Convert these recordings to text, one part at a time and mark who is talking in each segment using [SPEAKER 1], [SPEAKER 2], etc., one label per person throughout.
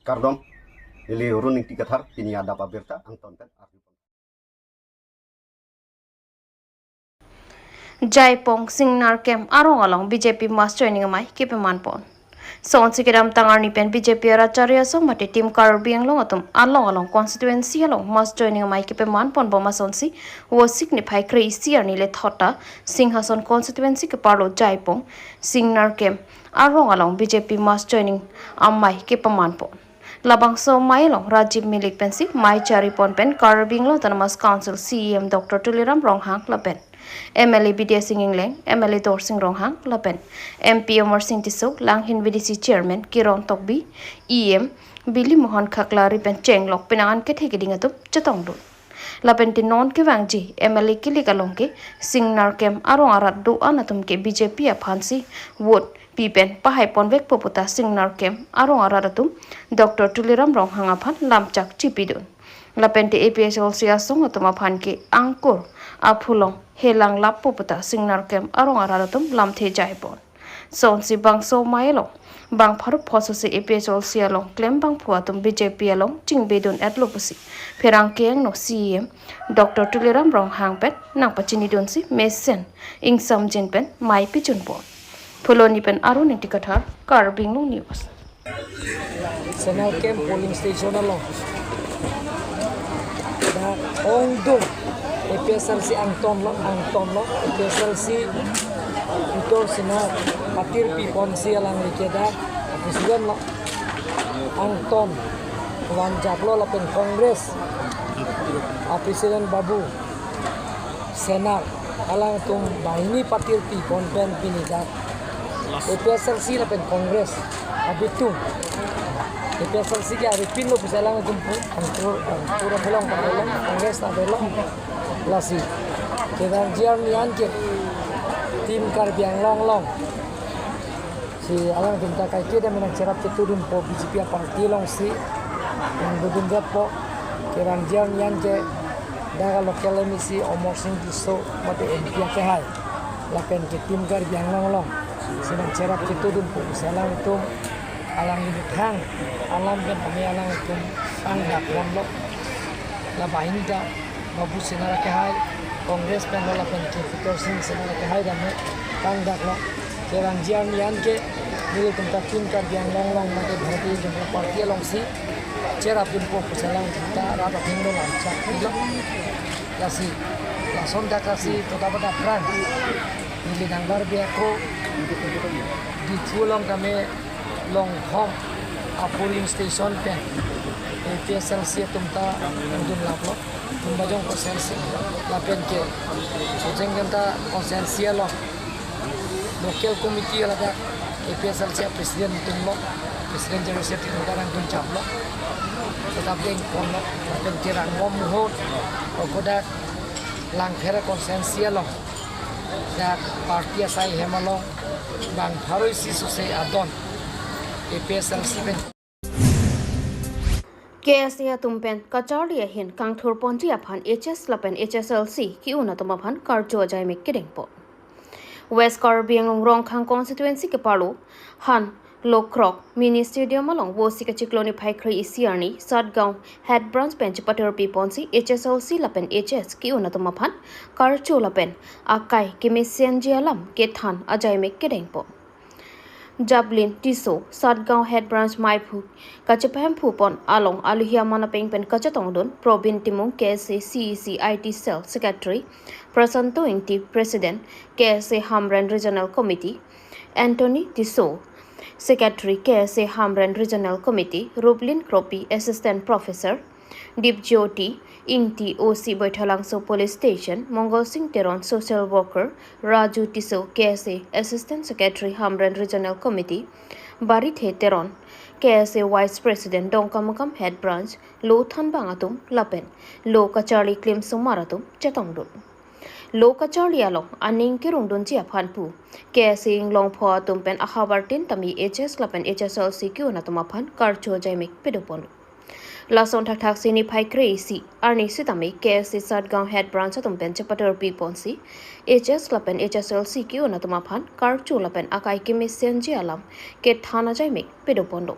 [SPEAKER 1] Kardom, ili runing tikathar kini ada pabirta angton pen.
[SPEAKER 2] Jaipong Singnar Kem Arong Along BJP Mass Training Amai Kipeman Pon. Son Sikiram Tangarni Pen BJP Racharya Song Mati Team Karbi Anglong Atum Along constituency along Mass Training Amai Kipeman Pon Boma Sonsi was signify crazy Nile Thota Singhason constituency Kepalo Jaipong Singnar Kem Arong Along BJP Mass Training Amai Kipeman Pon. Labang so Mailong Rajiv Milik Pensi Mai Chari Pon Pen Karbi Anglong Tanamas Council CEM Dr. Tuliram Ronghang Lapen. MLA BDA Singing Leng, MLA Dor Sing Ronghang, Lapen, MP Omar Singh Tiso, Langhin VDC Chairman, Kiron Tokbi, EM, Billy Mohan Khakla Ripen Cheng Lok Pinangan Kethekeding Atup, Chatongdu. Lapen Tinon Kivangji, MLA Kilikalongke, Sing Narkem, Arong Arat Do Anatumke, BJP Aphansi, Wood, Pipen, Pahai Ponvek Poputa, Sing Narkem, Arong Araratum, Dr. Tuliram Ronghang Aphan, Lamchak Chipidun. Lapente APS Olsia Song Atuma Angkur, Apulong, Helang Lapuputa, Singnar Kem, Arong Araratum, Lamte Jaipon. Son si Bang So Mailong, Bang Paru Poso si APS Olsia Long, Clem Bang Puatum BJP along, Ching Bedun at Lupusi, Perang Kiang no CEM, Dr. Tuliram Rong Hangpet, Nang Pachini Dunsi, Mesen, Ing Sam Jinpen, Mai Pichunpon. Puloni Pen Arun Intikatar, Karbi Anglong News.
[SPEAKER 3] Senal Camp polling station along. Ongdong EPSLC Angton lo EPSLC itu sina patir pipon si alang likeda presiden lo Angton wanjak lo lapen kongres presiden babu senat alang tum bahini patir pipon pen pinidak EPSLC lapen kongres abitung EPSLC ke hari pin lo bisa lang tum pura pulang kongres na belong lasi kedan jian nian ke tim Karbi Anglong si alang tum ta kai ke dan menang cerap ketudun po BJP parti long si yang budun po kedan jian nian ke daga lokal emisi Omar Singh Tiso mate MP ke hai lapen ke tim Karbi Anglong senang cerap ketudun po bisa lang tum alang hang alam kan kami alang kum angkat lo la bahin da babu senara ke hai kongres pen la pen ke Felicitation senara ke hai dan angkat lo kerang jian yan ke nil tempat tim Karbi Anglong mate Bharatiya Janata Party long si cerap pun po salang kita rata tinggal lancar lo kasi langsung dah kasi pada peran ini dangbar biako di tulong kami long home a polling station pen EPSLC tumta undun laplo tumbajong konsensi lapen ke sojeng kanta konsensi lo local committee laga EPSLC presiden tumlo presiden jadi set negara tun caplo tetap deng kono lapen ke rangom muhut kodak langkera konsensi lo dak parti asai hemalo bang haroi si susai adon EPSLC pen
[SPEAKER 2] KSA tumpen Kacharia hin Kang Thur Ponti Aphan HS Lapen HSLC ki una tumaphan Karjo Jai Mekkedengpo. West Karbi Anglong Ronghang constituency ke Palu Han Lokrok Mini Stadium along Wosika Chikloni Paikri Isiarni Sadgaon Head Branch Bench Paterpi Ponsi HSLC Lapen HS ki una tumaphan Karjo Lapen Akai Kimesianji Alam Kethan Ajai Mekkedengpo. Jablin Tiso Sadgaon Head Branch Maipu Kachapam Pupon Along Aluhia Manapeng Pen Kachatongdon Probin Timung KSA CEC IT Cell Secretary Prasanto Inti President KSA Hamran Regional Committee Anthony Tiso Secretary KSA Hamran Regional Committee Rublin Kropi Assistant Professor Dipjyoti Ingti OC Boithalangso Police Station Mongol Singh Teron Social Worker Raju Tiso KSA Assistant Secretary Hamran Regional Committee Barithe Teron KSA Vice President Dongkamakam Head Branch Lo Than Bangatum Lapen Lo Kachari Klim Sumaratum Chatongdun Lo Kachari Along Aning Kirundun Jiaphanpu KSA Inglong Pho Tumpen Ahabartin Tami HS Lapen HSLC Kyunatumapan Karcho Jaimik Pedopon Lason Thak Sini Pai Crazy Arni Sitami KSC Sadgaon Head Branch Tumpen Chapater Piponsi HS Lapen HSLC Kyunatumapan Karchu Lapen Akai Kimisian Jialam Ket Thana Jaimik Pedopondo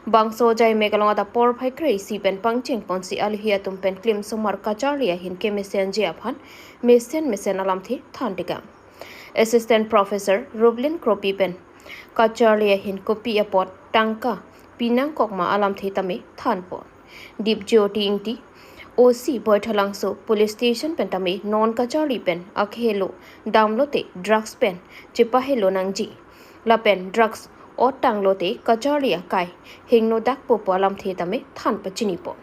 [SPEAKER 2] Bangso jai megalong ada por phai crazy pen pangching ponsi alhia tum pen klim sumar kacharia hin kemisian jiaphan mesen alam thi thandiga. Assistant Professor Rublin Kropi pen kacharia hin kopi apot tangka pinang kokma alam thi tame thanpo. Deep jyoti ingti OC Boythalangso Police Station pen tame non kachari pen akhelo download drugs pen chipahelo nangji la pen drugs o tanglote kacharia kai hingno dak popo alam the tame than pachini po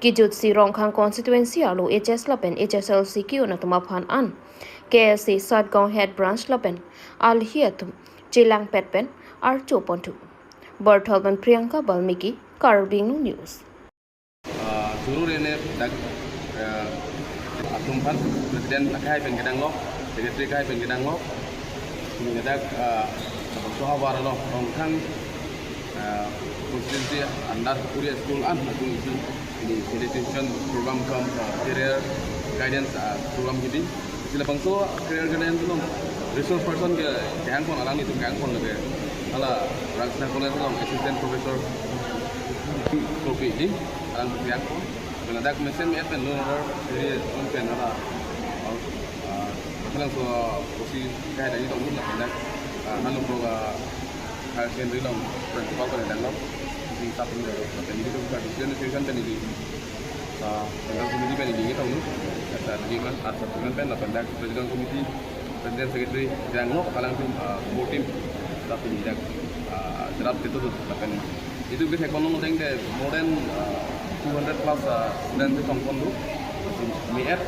[SPEAKER 2] kijut si rongkhang constituency alu HS lapen HSLC ki onatuma phan an KSC Satgaon head branch lapen al hiatum chilang petpen archo pontu Bertholban Priyanka Balmiki Karbi Anglong News
[SPEAKER 4] Suruh ini dak atumpan presiden akai pengkedang lo secretary akai pengkedang lo ini dak sohawar lo rongkhang constituency andar kuliah school an ini Felicitation program from career guidance program ini sila bangso career guidance lo resource person ke hangpon alang itu hangpon lagi ala raksana college lo assistant professor kopi ini alang hangpon karena dak mesin pen lo dari pen ala kalau so posisi kayak dari tahun lah dak lalu proga hasil rilom principal pada dalam di satu negara dan itu juga decision pen ini tentang komiti pen ini tahun itu kata lima atau dengan pen lah pen presiden komiti presiden secretary yang lo kalang tim board team tapi tidak terap itu tuh pen itu bisa ekonomi yang deh more than 200 plus student di kampung tu miat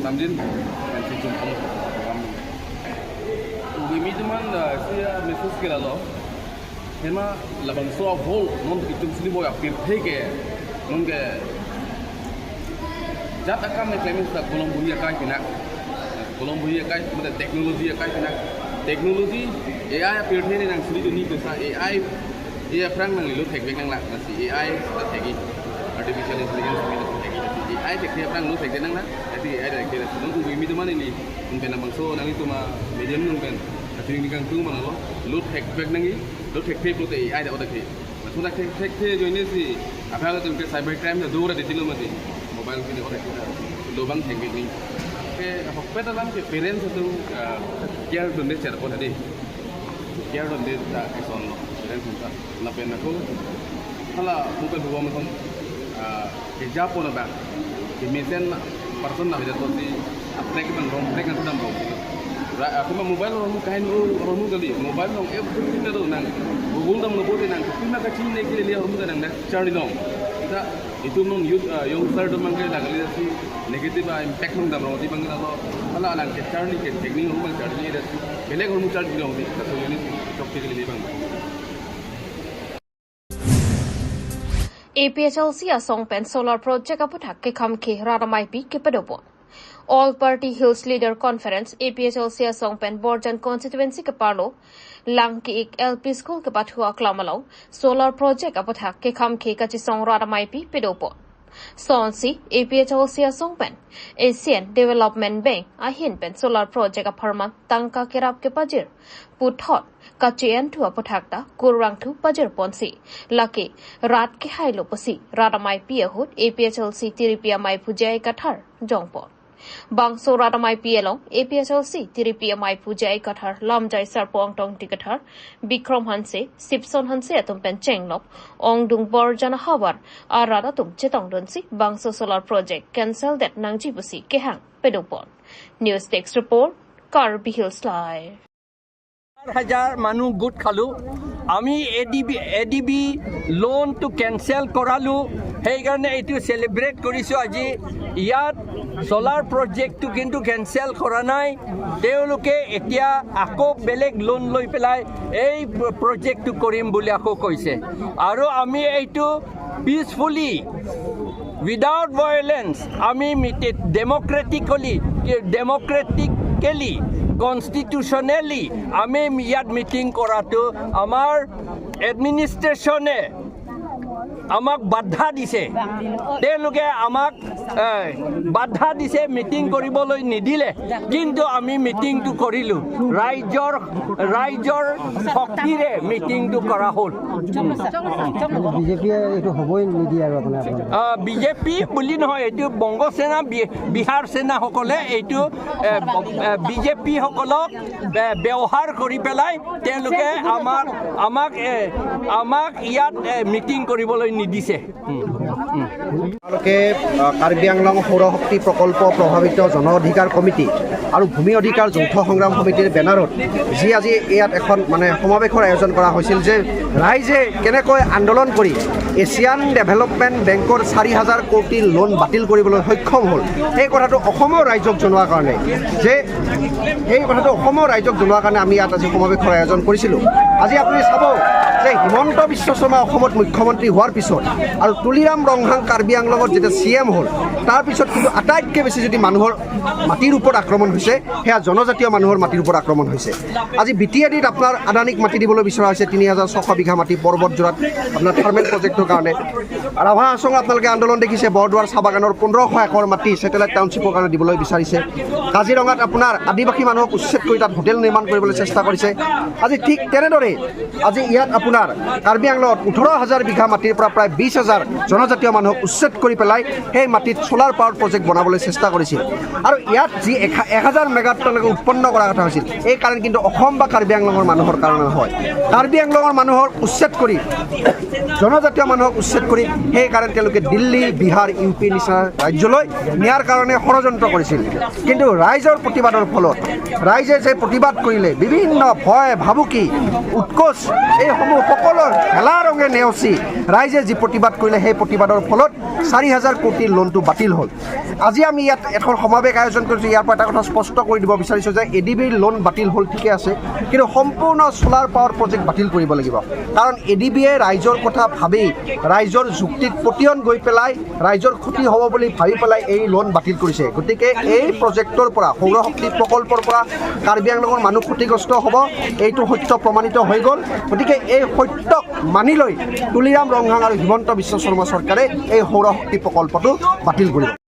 [SPEAKER 4] tamjin dan sistem program Bimi teman saya message kira lo, hema labang so whole non itu sini boy apir theke non ke jat akam ne claim sta Colombia kai kina Colombia kai मतलब teknologi kai kina teknologi AI apir thene nang sini ni ko sa AI ia prang nang lu thek nang la si AI sta theki artificial intelligence ni theki AI thek prang lu thek nang la jadi AI thek kira non bimi teman ini mungkin labang so nang itu ma medium mungkin Jadi ni kan tu mana lo, load hack back nangi, load hack tape lo te AI dah ada ke. Maksudnya hack tape jo ini si, apa yang tu mungkin cyber crime dah dua ada di dalam mati, mobile ni orang kita, lubang hack back ni. Ke apa peta dalam ke parents tu care donde cara pun ada, care donde dah keson lo, parents kita, lapen aku, kalau bukan dua macam, kerja pun ada, ke mesin person nak jadi tu si, apa yang kita rom, apa yang kita rom. Aku mah mobile orang kain orang kali mobile orang everything itu nang Google dam lo boleh nang tapi maka Cina ke lihat orang tu nang cari dong itu non youth young sir tu mangkai lagi si negative impact orang dam orang di mangkai lo kalau alang ke cari ke teknik orang mangkai cari ni dah belak orang cari dong di satu unit top ke lihat bang
[SPEAKER 2] APHLC asong pen solar project aputhak ke kham ke radamai pi ke pedopo All Party Hills Leader Conference APHLC asong pen Borjan constituency ke parlo lang ki ik LP school ke pathua klamalo solar project aputhak ke kham ke ka chi song radamai pi pedopo Sonsi APHLC asong pen Asian Development Bank ahin pen solar project aparman tangka kerap ke pajir puthot kachian thu aputhak ta kurang thu pajir ponsi laki rat ke hailo posi radamai pi ahut APHLC tiripia mai pujai kathar jongpon Bangso radamai pielong APHLC tiripia mai pujai kathar lamjai sarpong tong tikathar Bikram Hanse Sipson Hanse atum pen chenglop ongdung borjana hawar arada tum chetong donsi Bangso solar project cancel that nangji busi kehang pedopon News Desk report Karbi Hills Live
[SPEAKER 5] 4,000 মানুহ গোট খালো আমি ADB loan two cancel কৰালো সেইকাৰণে এইটো celebrate কৰিছো আজি ইয়াত solar প্ৰজেক্টটো কিন্তু কেনসেল কৰা নাই তেওঁলোকে এতিয়া আকৌ বেলেগ লোন লৈ পেলাই এই প্ৰজেক্টটো কৰিম বুলি আকৌ কৈছে আৰু আমি এইটো পিসফুলি without violence আমি democratically constitutionally আমি ইয়াত মিটিং কৰাটো আমাৰ এডমিনিষ্ট্ৰেশ্যনে আমাক বাধা দিছে তেওঁলোকে আমাক বাধা দিছে মিটিং কৰিবলৈ নিদিলে কিন্তু আমি মিটিংটো কৰিলোঁ ৰাইজৰ শক্তিৰে মিটিংটো কৰা হ'ল
[SPEAKER 6] বিজেপিয়ে এইটো হ'বই নিদিয়ে আৰু আপোনাৰ
[SPEAKER 5] বিজেপি বুলি নহয় এইটো বংগ সেনা বিহাৰ সেনাসকলে এইটো বিজেপি সকলক ব্যৱহাৰ কৰি পেলাই তেওঁলোকে আমাক ইয়াত মিটিং কৰিবলৈ নিদিছে
[SPEAKER 1] তেওঁলোকে কাৰ্বি আংলং সৌৰশক্তি প্ৰকল্প প্ৰভাৱিত জন অধিকাৰ কমিটি আৰু ভূমি অধিকাৰ যৌথ সংগ্ৰাম সমিতিৰ বেনাৰত যি আজি ইয়াত এখন মানে সমাৱেশৰ আয়োজন কৰা হৈছিল যে ৰাইজে কেনেকৈ আন্দোলন কৰি এছিয়ান ডেভেলপমেণ্ট বেংকৰ 4,000 কোটি লোন বাতিল কৰিবলৈ সক্ষম হ'ল এই কথাটো অসমৰ ৰাইজক জনোৱাৰ কাৰণে আমি ইয়াত আজি সমাৱেশৰ আয়োজন কৰিছিলোঁ আজি আপুনি চাব যে হিমন্ত বিশ্ব শৰ্মা অসমত মুখ্যমন্ত্ৰী হোৱাৰ পিছত আৰু তুলিৰাম ৰংহাং কাৰ্বি আংলঙত যেতিয়া CM হ'ল তাৰপিছত কিন্তু আটাইতকৈ বেছি যদি মানুহৰ মাটিৰ ওপৰত আক্ৰমণ হৈছে সেয়া জনজাতীয় মানুহৰ মাটিৰ ওপৰত আক্ৰমণ হৈছে আজি BTADত আপোনাৰ আদানীক মাটি দিবলৈ বিচৰা হৈছে 3,600 বিঘা মাটি পৰ্বতজোৰাত আপোনাৰ থাৰ্মেল প্ৰজেক্টৰ কাৰণে ৰাভা আছং আপোনালোকে আন্দোলন দেখিছে বৰদুৱাৰ চাহ বাগানৰ 1500 একৰ মাটি ছেটেলাইট টাউনশ্বিপৰ কাৰণে দিবলৈ বিচাৰিছে কাজিৰঙাত আপোনাৰ আদিবাসী মানুহক উচ্ছেদ কৰি তাত হোটেল নিৰ্মাণ কৰিবলৈ চেষ্টা কৰিছে আজি ঠিক তেনেদৰে আজি ইয়াত আপোনাৰ কাৰ্বি আংলঙত 18,000 বিঘা মাটিৰ পৰা প্ৰায় 20,000 জনজাতীয় মানুহক উচ্ছেদ কৰি পেলাই সেই মাটিত সোলাৰ পাৱাৰ প্ৰজেক্ট বনাবলৈ চেষ্টা কৰিছিল আৰু ইয়াত যি 1,000 মেগাটনলৈকে উৎপন্ন কৰাৰ কথা হৈছিল এই কাৰণ কিন্তু অসম বা কাৰ্বি আংলঙৰ মানুহৰ কাৰণে নহয় কাৰ্বি আংলঙৰ মানুহক উচ্ছেদ কৰি জনজাতীয় মানুহক উচ্ছেদ কৰি সেইকাৰণে তেওঁলোকে দিল্লী বিহাৰ UP নিচিনা ৰাজ্যলৈ নিয়াৰ কাৰণে ষড়যন্ত্ৰ কৰিছিল কিন্তু ৰাইজৰ প্ৰতিবাদৰ ফলত ৰাইজে যে প্ৰতিবাদ কৰিলে বিভিন্ন ভয় ভাবুকি উৎকোচ এইসমূহ সকলো হেলা ৰঙে নেওচি ৰাইজে যি প্ৰতিবাদ কৰিলে সেই প্ৰতিবাদৰ ফলত 4,000 কোটিৰ লোনটো বাতিল হ'ল আজি আমি ইয়াত এখন সমাৱেশ আয়োজন কৰিছোঁ ইয়াৰ পৰা এটা কথা স্পষ্ট কৰি দিব বিচাৰিছোঁ যে ADBৰ লোন বাতিল হ'ল ঠিকে আছে কিন্তু সম্পূৰ্ণ সোলাৰ পাৱাৰ প্ৰজেক্ট বাতিল কৰিব লাগিব কাৰণ ADBয়ে ৰাইজৰ কথা ভাবি ৰাইজৰ যুক্তিত পতিয়ন গৈ পেলাই ৰাইজৰ ক্ষতি হ'ব বুলি ভাবি পেলাই এই লোন বাতিল কৰিছে গতিকে এই প্ৰজেক্টৰ পৰা সৌৰশক্তি প্ৰকল্পৰ পৰা কাৰ্বি আংলঙৰ মানুহ ক্ষতিগ্ৰস্ত হ'ব এইটো সত্য প্ৰমাণিত হৈ গ'ল গতিকে এই সত্যক মানি লৈ তুলিৰাম ৰংহাং আৰু হিমন্ত বিশ্ব শৰ্মা চৰকাৰে এই সৌৰশক্তি প্ৰকল্পটো বাতিল কৰিব